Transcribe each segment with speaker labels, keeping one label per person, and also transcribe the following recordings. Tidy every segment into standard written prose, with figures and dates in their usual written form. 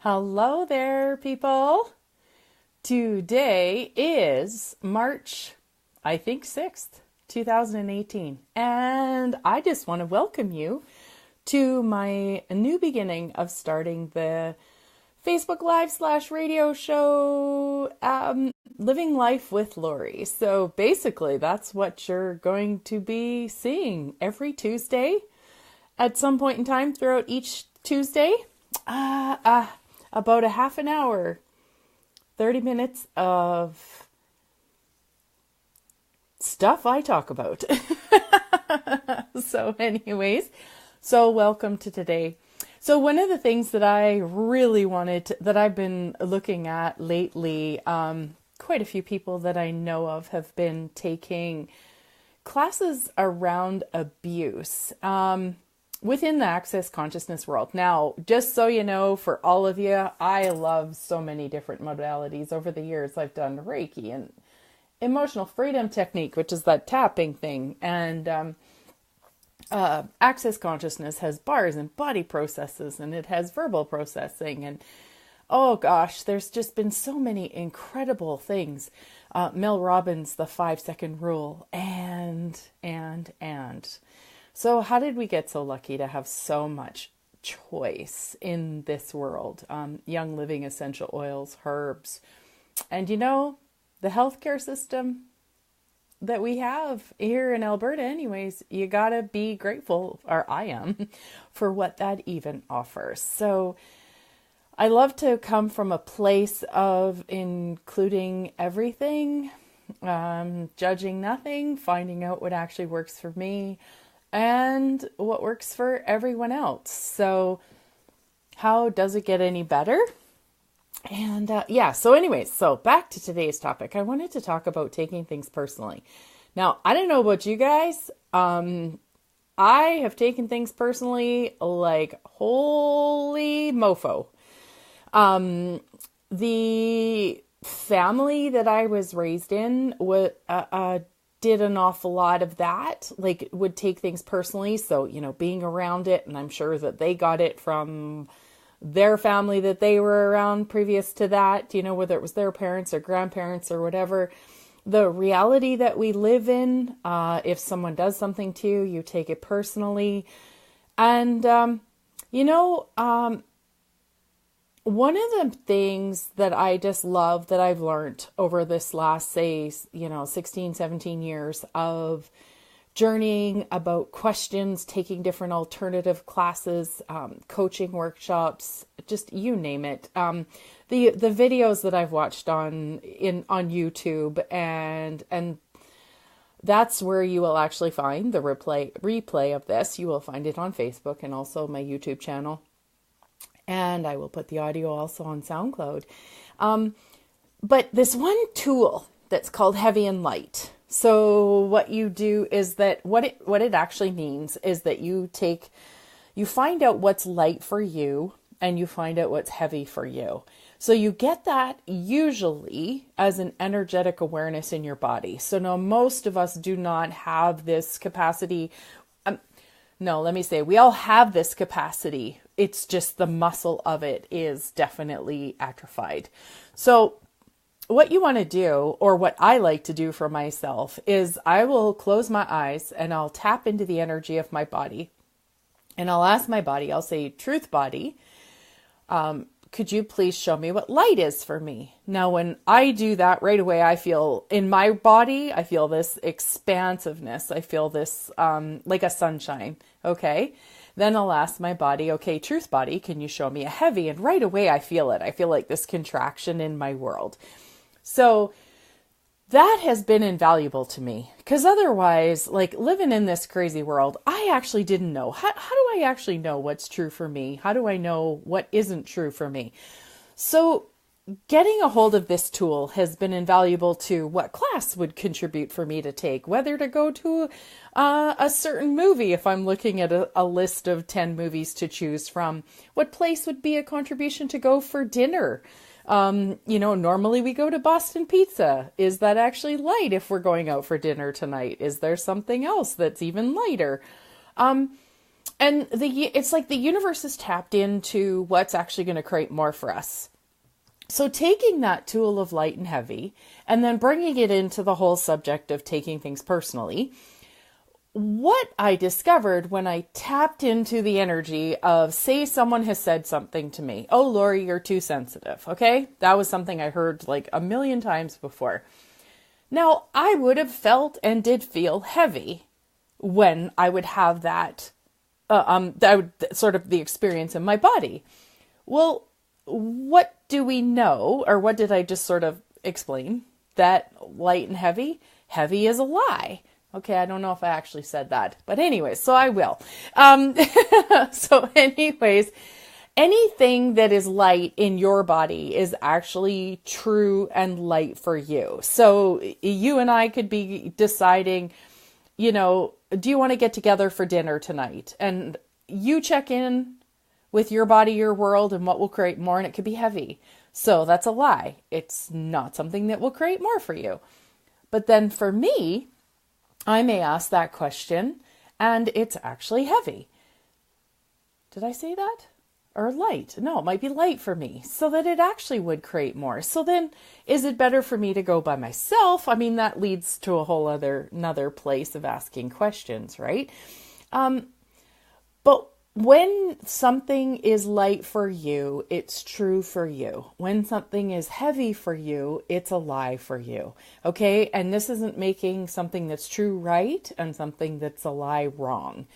Speaker 1: Hello there, people. Today is March, I think 6th, 2018. And I just want to welcome you to my new beginning of starting the Facebook Live / radio show, Living Life with Laurie. So basically, that's what you're going to be seeing every Tuesday at some point in time throughout each Tuesday. About a half an hour, 30 minutes of stuff I talk about. So anyways, welcome to today. So one of the things that I really that I've been looking at lately, quite a few people that I know of have been taking classes around abuse. Within the access consciousness world. Now, just so you know, for all of you, I love so many different modalities. Over the years, I've done Reiki and emotional freedom technique, which is that tapping thing. And access consciousness has bars and body processes, and it has verbal processing. And oh gosh, there's just been so many incredible things. Mel Robbins, the 5-second rule, and. So how did we get so lucky to have so much choice in this world? Young living essential oils, herbs, and the healthcare system that we have here in Alberta anyways, you gotta be grateful, or I am, for what that even offers. So I love to come from a place of including everything, judging nothing, finding out what actually works for me, and what works for everyone else. So how does it get any better? And so back to today's topic. I wanted to talk about taking things personally. Now, I don't know about you guys. I have taken things personally like holy mofo. The family that I was raised in did an awful lot of that, like would take things personally. So, being around it, and I'm sure that they got it from their family that they were around previous to that, whether it was their parents or grandparents or whatever. The reality that we live in, if someone does something to you, you take it personally. And, one of the things that I just love that I've learned over this last, 16, 17 years of journeying about questions, taking different alternative classes, coaching workshops, just you name it. The videos that I've watched on YouTube and that's where you will actually find the replay of this. You will find it on Facebook and also my YouTube channel. And I will put the audio also on SoundCloud. But this one tool that's called heavy and light. So what you do is that what it actually means is that you find out what's light for you and you find out what's heavy for you. So you get that usually as an energetic awareness in your body. So now most of us do not have this capacity. We all have this capacity. It's just the muscle of it is definitely atrophied. So what you want to do, or what I like to do for myself, is I will close my eyes and I'll tap into the energy of my body. And I'll ask my body, I'll say, truth body, could you please show me what light is for me? Now, when I do that right away, I feel in my body, I feel this expansiveness. I feel this like a sunshine. Okay. Then I'll ask my body, okay, truth body, can you show me a heavy? And right away, I feel it. I feel like this contraction in my world. So that has been invaluable to me, because otherwise, like living in this crazy world, I actually didn't know. How do I actually know what's true for me? How do I know what isn't true for me? So getting a hold of this tool has been invaluable to what class would contribute for me to take, whether to go to a certain movie if I'm looking at a list of 10 movies to choose from, what place would be a contribution to go for dinner. Normally we go to Boston Pizza. Is that actually light if we're going out for dinner tonight? Is there something else that's even lighter? And it's like the universe is tapped into what's actually going to create more for us. So taking that tool of light and heavy and then bringing it into the whole subject of taking things personally, what I discovered when I tapped into the energy of, say someone has said something to me, oh, Laurie, you're too sensitive. Okay. That was something I heard like a million times before. Now I would have felt and did feel heavy when I would have that sort of the experience in my body. Well, what do we know, or what did I just sort of explain? That light and heavy is a lie. Okay, I don't know if I actually said that, but anyways, so I will. So anyways, anything that is light in your body is actually true and light for you. So you and I could be deciding, do you want to get together for dinner tonight? And you check in with your body, your world, and what will create more, and it could be heavy. So that's a lie. It's not something that will create more for you. But then for me, I may ask that question, and it's actually heavy. Did I say that? Or light? No, it might be light for me, so that it actually would create more. So then, is it better for me to go by myself? I mean, that leads to a whole another place of asking questions, right? But when something is light for you, it's true for you. When something is heavy for you, it's a lie for you. Okay? And this isn't making something that's true right and something that's a lie wrong.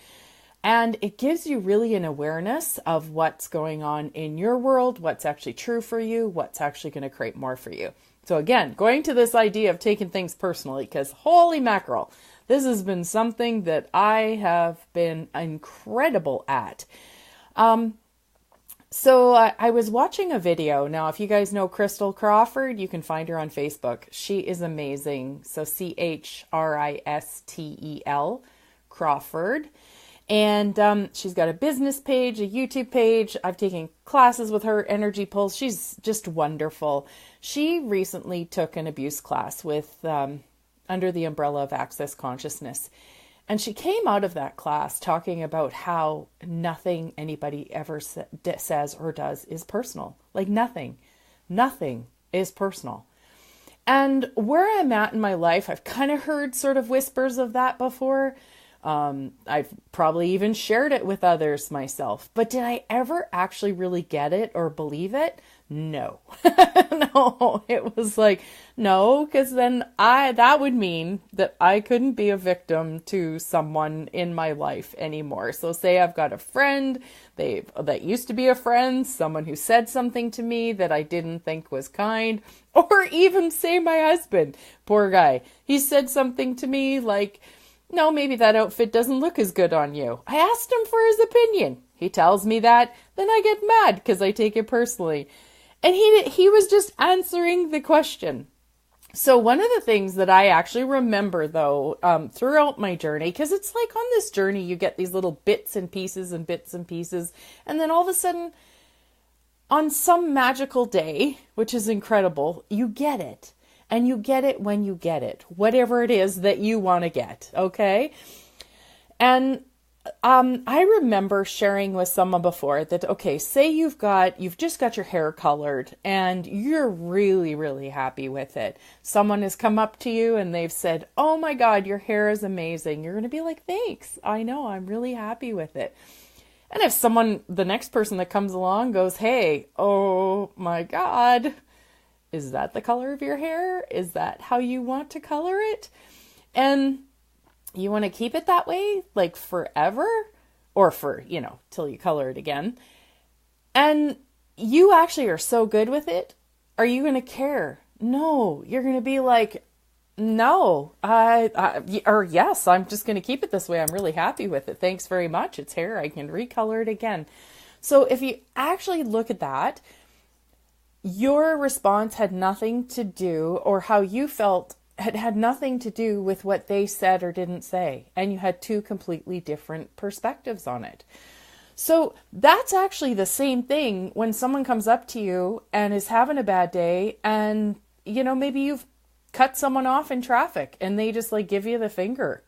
Speaker 1: And it gives you really an awareness of what's going on in your world, what's actually true for you, what's actually going to create more for you. So again, going to this idea of taking things personally, because holy mackerel, this has been something that I have been incredible at. So I was watching a video. Now, if you guys know Crystal Crawford, you can find her on Facebook. She is amazing. So CHRISTEL Crawford. And she's got a business page, a YouTube page. I've taken classes with her, Energy Pulse. She's just wonderful. She recently took an abuse class with under the umbrella of Access Consciousness. And she came out of that class talking about how nothing anybody ever says or does is personal. Like nothing is personal. And where I'm at in my life, I've kind of heard sort of whispers of that before. I've probably even shared it with others myself, but did I ever actually really get it or believe it? No, no, it was like, no, because then that would mean that I couldn't be a victim to someone in my life anymore. So say I've got a friend, that used to be a friend, someone who said something to me that I didn't think was kind, or even say my husband, poor guy, he said something to me like, no, maybe that outfit doesn't look as good on you. I asked him for his opinion. He tells me that, then I get mad because I take it personally. And he was just answering the question. So one of the things that I actually remember, though, throughout my journey, because it's like on this journey, you get these little bits and pieces. And then all of a sudden, on some magical day, which is incredible, you get it. And you get it when you get it, whatever it is that you want to get, okay? And I remember sharing with someone before that, okay, say you've just got your hair colored and you're really, really happy with it. Someone has come up to you and they've said, oh my God, your hair is amazing. You're going to be like, thanks. I know, I'm really happy with it. And if the next person that comes along goes, hey, oh my God, is that the color of your hair? Is that how you want to color it? And you want to keep it that way, like forever, or for, till you color it again. And you actually are so good with it. Are you going to care? No, you're going to be like, no, or yes, I'm just going to keep it this way. I'm really happy with it. Thanks very much. It's hair. I can recolor it again. So if you actually look at that, your response had nothing to do, or how you felt had nothing to do with what they said or didn't say. And you had two completely different perspectives on it. So that's actually the same thing when someone comes up to you and is having a bad day and, maybe you've cut someone off in traffic and they just give you the finger.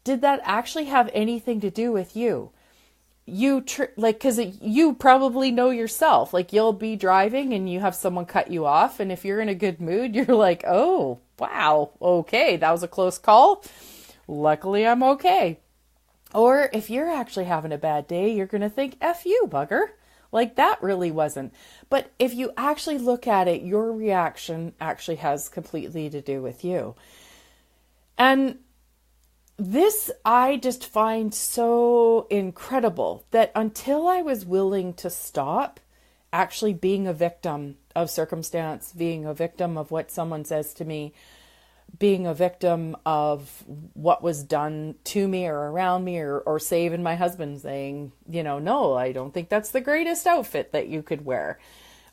Speaker 1: Did that actually have anything to do with you? because you probably know yourself, like you'll be driving and you have someone cut you off, and if you're in a good mood, you're like, oh wow, okay, that was a close call, luckily I'm okay. Or if you're actually having a bad day, you're going to think, F you, bugger. Like that really wasn't. But if you actually look at it, your reaction actually has completely to do with you. And this I just find so incredible that until I was willing to stop actually being a victim of circumstance, being a victim of what someone says to me, being a victim of what was done to me or around me, or say even my husband saying, no, I don't think that's the greatest outfit that you could wear.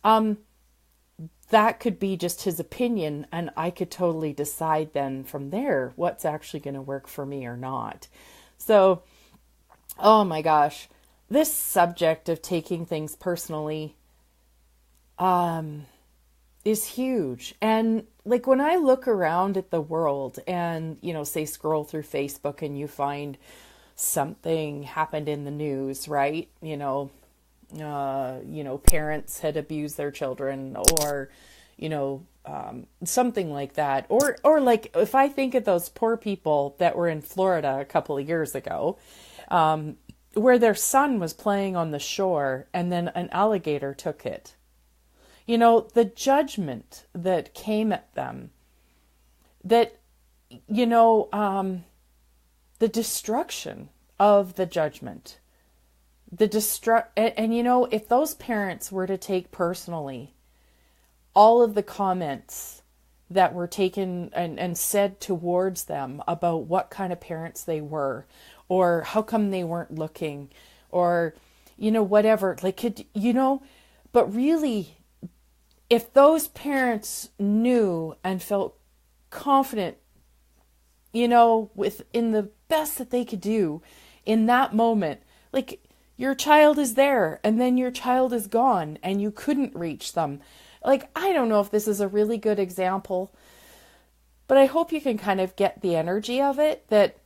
Speaker 1: That could be just his opinion, and I could totally decide then from there what's actually going to work for me or not. So, oh my gosh, this subject of taking things personally is huge. And like when I look around at the world and, say scroll through Facebook and you find something happened in the news, right? Parents had abused their children, or, something like that. Or like if I think of those poor people that were in Florida a couple of years ago, where their son was playing on the shore and then an alligator took it. The judgment that came at them, that, the destruction of the judgment, and if those parents were to take personally all of the comments that were taken and said towards them about what kind of parents they were, or how come they weren't looking, or, whatever, but really, if those parents knew and felt confident, within the best that they could do in that moment, like your child is there and then your child is gone and you couldn't reach them. Like, I don't know if this is a really good example, but I hope you can kind of get the energy of it, that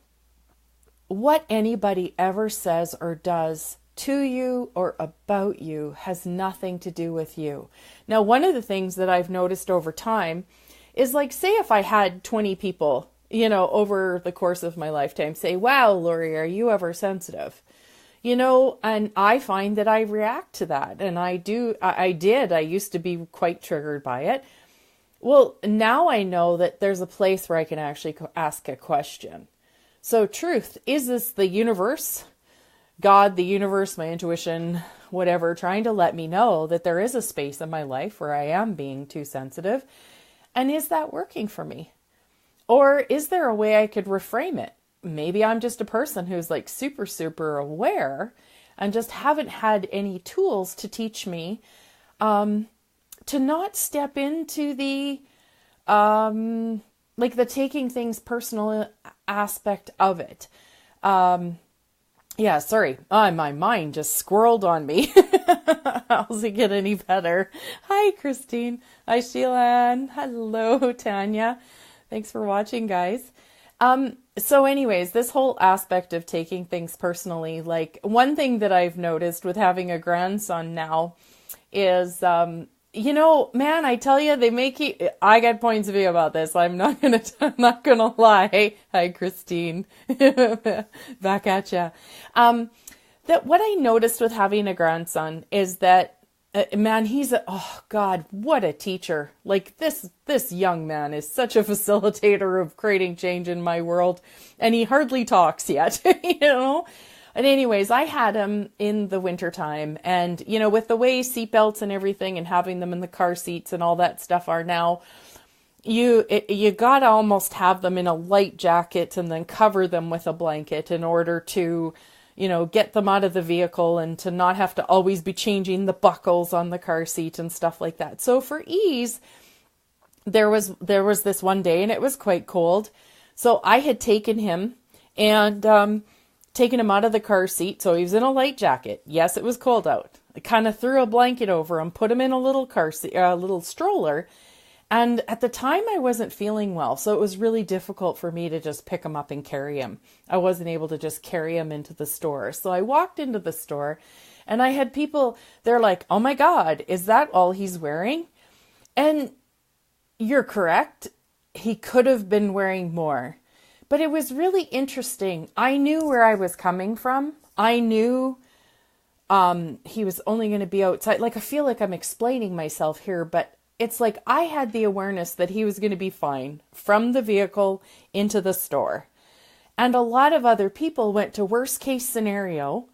Speaker 1: what anybody ever says or does to you or about you has nothing to do with you. Now, one of the things that I've noticed over time is, like, say if I had 20 people, over the course of my lifetime say, wow, Laurie, are you ever sensitive? And I find that I react to that. And I used to be quite triggered by it. Well, now I know that there's a place where I can actually ask a question. So truth, is this the universe? God, the universe, my intuition, whatever, trying to let me know that there is a space in my life where I am being too sensitive. And is that working for me? Or is there a way I could reframe it? Maybe I'm just a person who's like super, super aware and just haven't had any tools to teach me to not step into the the taking things personal aspect of it. Yeah, sorry. My mind just squirreled on me. How's it get any better? Hi, Christine. Hi, Sheila. Hello, Tanya. Thanks for watching, guys. So anyways, this whole aspect of taking things personally, like one thing that I've noticed with having a grandson now is, man, I tell you, I got points of view about this. I'm not gonna lie. Hi, Christine. Back at ya. That what I noticed with having a grandson is that, man, oh God, what a teacher. Like this young man is such a facilitator of creating change in my world, and he hardly talks yet, And anyways, I had him in the wintertime, and, with the way seatbelts and everything and having them in the car seats and all that stuff are now, you gotta almost have them in a light jacket and then cover them with a blanket in order to, get them out of the vehicle and to not have to always be changing the buckles on the car seat and stuff like that. So for ease, there was this one day and it was quite cold. So I had taken him and, taken him out of the car seat. So he was in a light jacket. Yes, it was cold out. I kind of threw a blanket over him, put him in a little car seat, a little stroller. And at the time I wasn't feeling well. So it was really difficult for me to just pick him up and carry him. I wasn't able to just carry him into the store. So I walked into the store and I had people, they're like, "Oh my God, is that all he's wearing?" And you're correct. He could have been wearing more. But it was really interesting. I knew where I was coming from. I knew he was only going to be outside. Like, I feel like I'm explaining myself here, but it's like I had the awareness that he was going to be fine from the vehicle into the store. And a lot of other people went to worst case scenario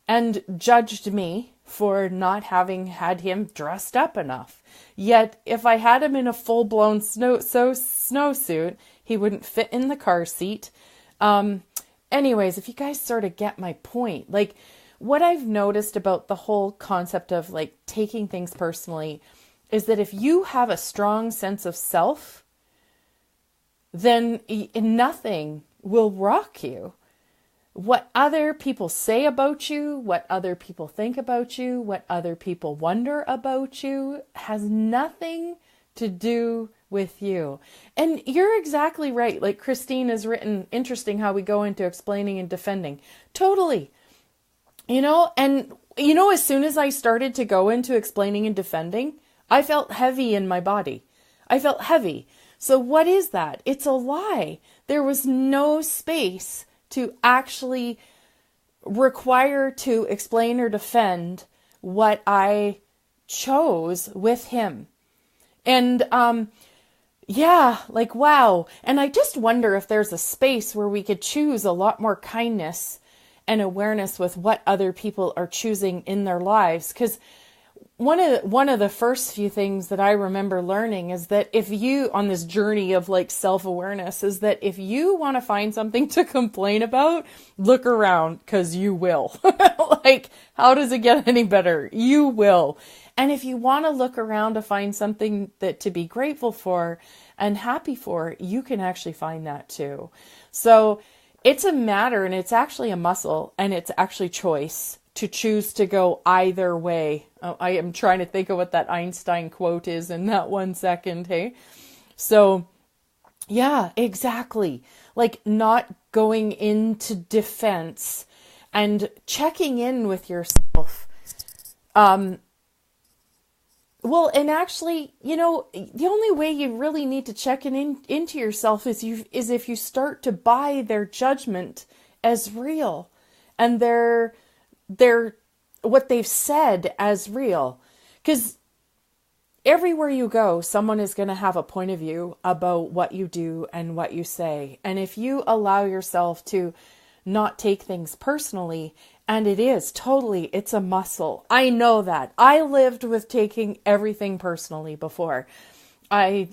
Speaker 1: and judged me for not having had him dressed up enough. Yet, if I had him in a full-blown snowsuit, he wouldn't fit in the car seat. Anyways, if you guys sort of get my point, like what I've noticed about the whole concept of like taking things personally is that if you have a strong sense of self, then nothing will rock you. What other people say about you, what other people think about you, what other people wonder about you has nothing to do with you. And you're exactly right. Like Christine has written, interesting how we go into explaining and defending. Totally. And as soon as I started to go into explaining and defending, I felt heavy in my body. I felt heavy. So what is that? It's a lie. There was no space to actually require to explain or defend what I chose with him. And, like, wow. And I just wonder if there's a space where we could choose a lot more kindness and awareness with what other people are choosing in their lives. Because one of the first few things that I remember learning is that if you, on this journey of like self-awareness, is that if you want to find something to complain about, look around, because you will. Like, how does it get any better? You will. And if you want to look around to find something that to be grateful for and happy for, you can actually find that too. So it's a matter, and it's actually a muscle, and it's actually choice to choose to go either way. I am trying to think of what that Einstein quote is in that 1 second. Hey, so yeah, exactly. Like not going into defense and checking in with yourself. Well, and actually, the only way you really need to check into yourself is if you start to buy their judgment as real and their what they've said as real. Because everywhere you go, someone is going to have a point of view about what you do and what you say. And if you allow yourself to not take things personally, and it's a muscle. I know that. I lived with taking everything personally before. I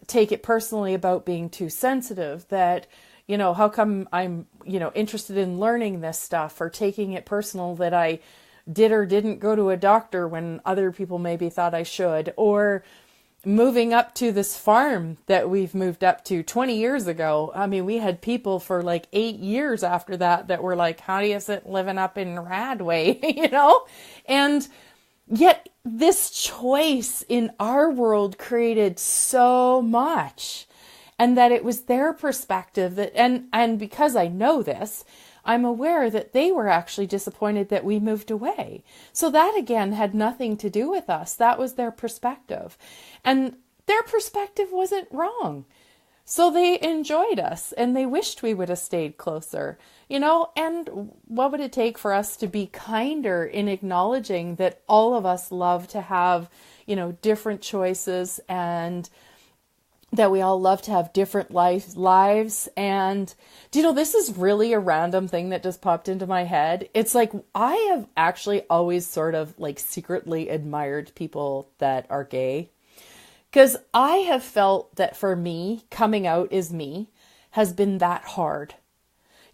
Speaker 1: take it personally about being too sensitive, that how come I'm, interested in learning this stuff, or taking it personal that I did or didn't go to a doctor when other people maybe thought I should, or moving up to this farm that we've moved up to 20 years ago. I mean, we had people for like 8 years after that were like, how do you sit living up in Radway, And yet this choice in our world created so much. And that it was their perspective that, and because I know this, I'm aware that they were actually disappointed that we moved away. So that again had nothing to do with us. That was their perspective. And their perspective wasn't wrong. So they enjoyed us and they wished we would have stayed closer, and what would it take for us to be kinder in acknowledging that all of us love to have, different choices, and that we all love to have different lives. And this is really a random thing that just popped into my head. It's like, I have actually always sort of like secretly admired people that are gay, because I have felt that for me, coming out as me has been that hard,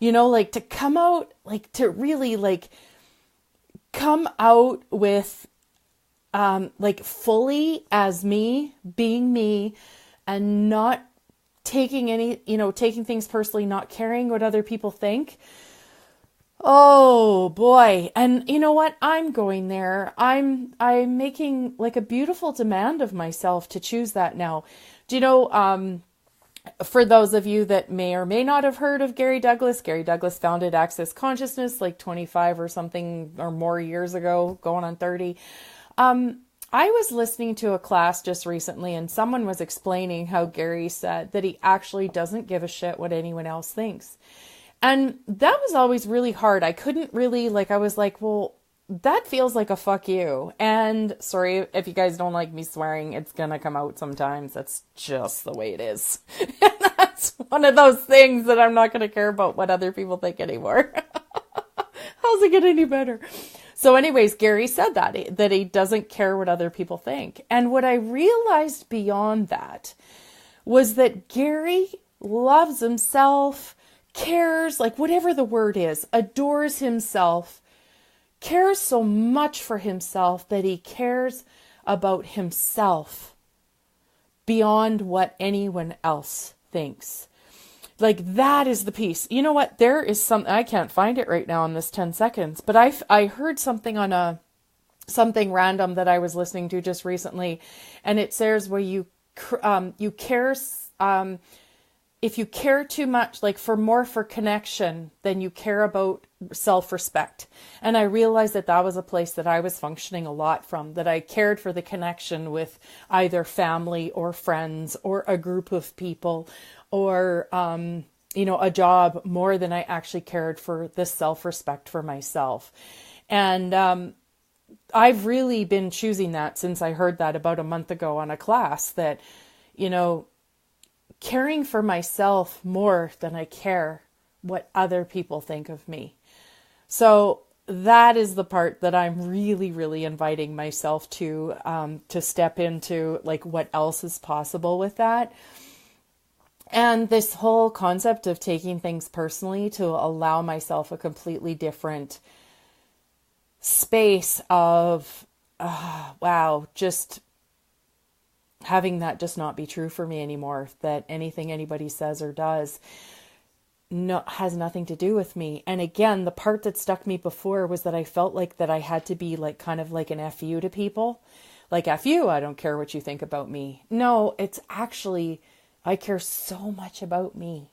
Speaker 1: like to come out, like to really like come out with, like fully as me, being me, and not taking taking things personally, not caring what other people think. Oh boy. And you know what? I'm going there. I'm making like a beautiful demand of myself to choose that now. Do you know, for those of you that may or may not have heard of Gary Douglas founded Access Consciousness like 25 or something or more years ago, going on 30. I was listening to a class just recently and someone was explaining how Gary said that he actually doesn't give a shit what anyone else thinks. And that was always really hard. I couldn't really, like, I was like, well, that feels like a fuck you. And sorry if you guys don't like me swearing, it's gonna come out sometimes. That's just the way it is. And that's one of those things that I'm not gonna care about what other people think anymore. How's it get any better? So anyways, Gary said that he doesn't care what other people think. And what I realized beyond that was that Gary loves himself, cares, like whatever the word is, adores himself, cares so much for himself that he cares about himself beyond what anyone else thinks. Like that is the piece. You know what? There is something, I can't find it right now in this 10 seconds, but I heard something on something random that I was listening to just recently. And it says where you care, if you care too much, like for connection, then you care about self-respect. And I realized that was a place that I was functioning a lot from, that I cared for the connection with either family or friends or a group of people or, a job more than I actually cared for the self-respect for myself. And, I've really been choosing that since I heard that about a month ago on a class that, caring for myself more than I care what other people think of me. So that is the part that I'm really, really inviting myself to step into, like what else is possible with that. And this whole concept of taking things personally to allow myself a completely different space of, just having that just not be true for me anymore, that anything anybody says or does has nothing to do with me. And again, the part that stuck me before was that I felt like that I had to be like kind of like an F you to people. Like, F you, I don't care what you think about me. No, it's actually, I care so much about me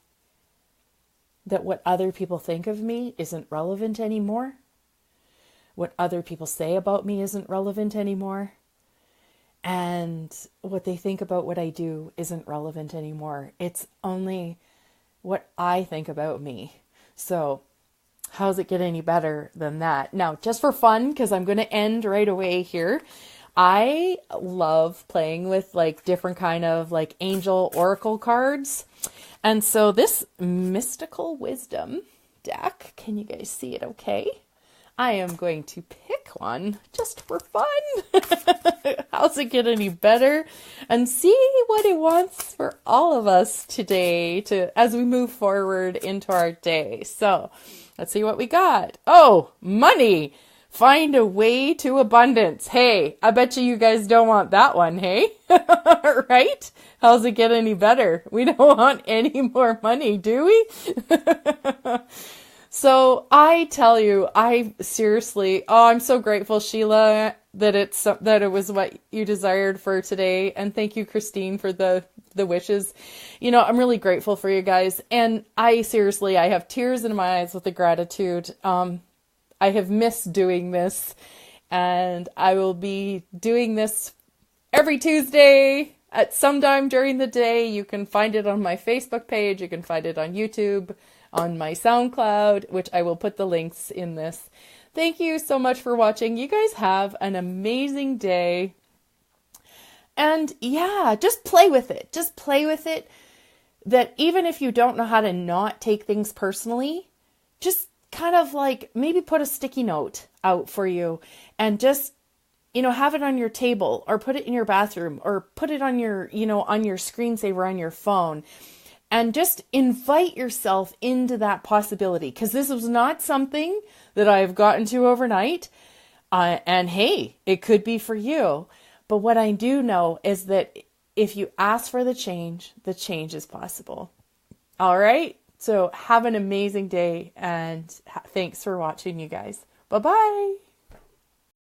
Speaker 1: that what other people think of me isn't relevant anymore. What other people say about me isn't relevant anymore. And what they think about what I do isn't relevant anymore. It's only what I think about me. So how's it get any better than that? Now, just for fun, because I'm going to end right away here. I love playing with like different kind of like angel oracle cards. And so this mystical wisdom deck, can you guys see it okay? I am going to pick one just for fun. How's it get any better? And see what it wants for all of us today as we move forward into our day. So let's see what we got. Oh, money. Find a way to abundance. Hey, I bet you guys don't want that one, hey? Right? How's it get any better? We don't want any more money, do we? So I tell you, I'm so grateful, Sheila, that it was what you desired for today. And thank you, Christine, for the wishes. I'm really grateful for you guys. And I have tears in my eyes with the gratitude. I have missed doing this, and I will be doing this every Tuesday at some time during the day. You can find it on my Facebook page. You can find it on YouTube, on my SoundCloud, which I will put the links in this. Thank you so much for watching. You guys have an amazing day. And yeah, just play with it. Just play with it. That even if you don't know how to not take things personally, just kind of like maybe put a sticky note out for you and just, have it on your table or put it in your bathroom or put it on your, on your screensaver on your phone. And just invite yourself into that possibility, because this was not something that I've gotten to overnight. And hey, it could be for you. But what I do know is that if you ask for the change is possible. All right. So have an amazing day, and thanks for watching, you guys. Bye-bye.